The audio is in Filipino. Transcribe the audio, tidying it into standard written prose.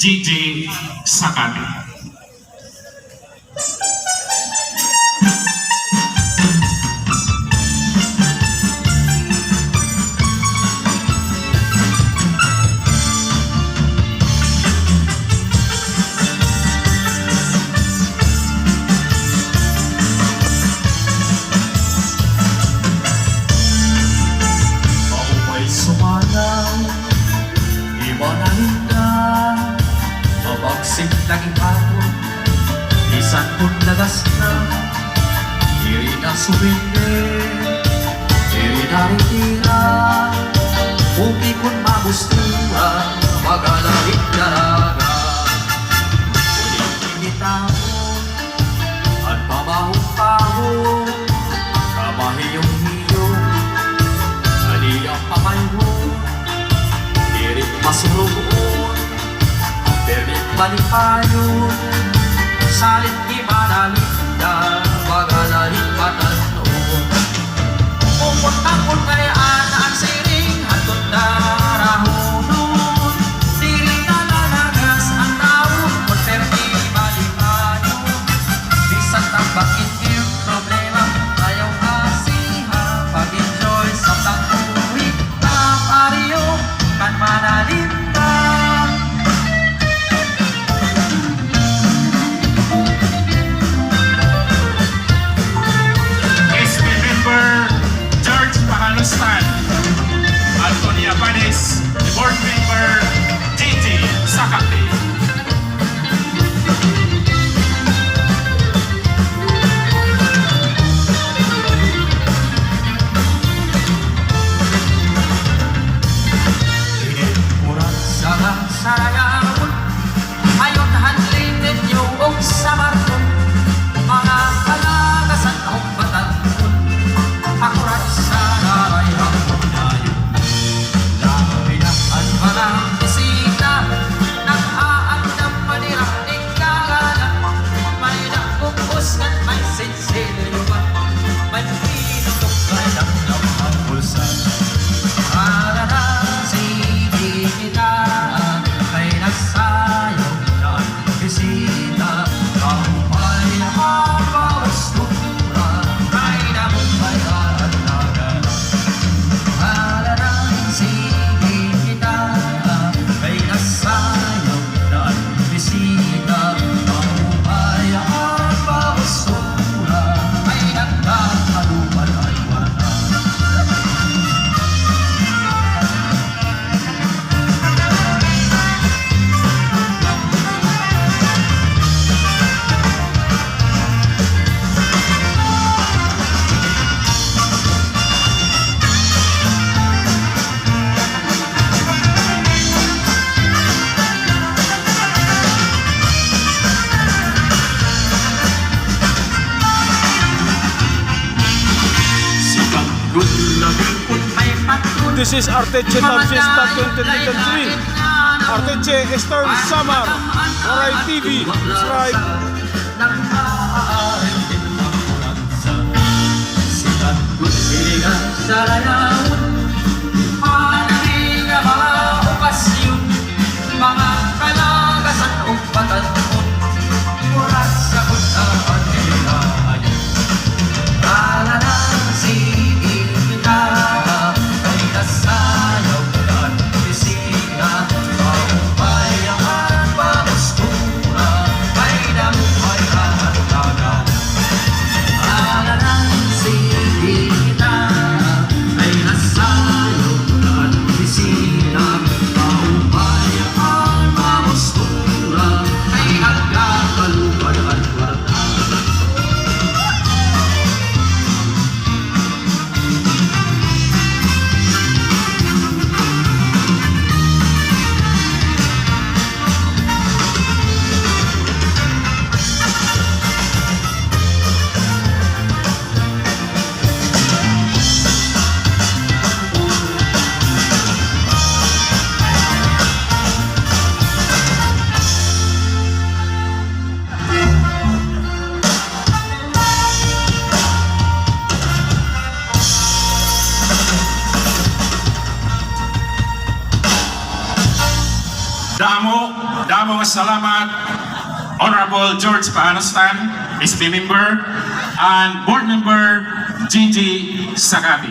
Gigi Sakati. Maupay sumalaw, iwanan ka, mabagsig laging hapon, isan kong lagas na, diri na sumindi, diri na ritira, upi kong magustura, magalamit daraga. Uling kinitahon, at pamahong-pahon, kamahiyong-hiyong, aliyang pamayo, dirit masurugoon, permit malipayo, salit imanalinda, magalit patanong. Pumunta-pun kayaan ang siring hatun darahunun, dirit na lalagas ang taon, kung permit malipayo, bisan tambakin yung problema, ayaw kasiha, pag-enjoy sa tangkuhi, pariyo, kan manalinda. SB member George Pahalustan, Anthony Apanes, board member Gigi Sakati. Murag sarang sarayawon, ayon hanlinin yung sa marton, mga kalagasan o batanon, ako rin sa naray hapon na yun. Laminaan pa ng bisita, nag-aandam maniranig kagalan, may nakupos at may sinsilyo pa, may pinutok ka lang ng pulsan. Para na sige kita, kay nasayaw na ang bisita, kahupay ang pawastura, kay namumpay at nagan. Para na sige kita, kay nasayaw na ang bisita, kahupay ang pawastura, kay nagkakalupan ay wala. This is Arteche Top Fiesta 2023. Arteche Eastern Samar. Waray TV. Subscribe. Sikat kusigan sa layawon, panalig ang mga okasyon, mga kalagasan o patanon, oras sa kuntaan nila. Kala na sige kita, kay nasayaw na ang bisita, kahupay ang pagustura, kay namuhay at dagat. Kala na sige kita, kay nasayaw Damo nga salamat, Honorable George Paanastan, SB member, and board member Gigi Sakati.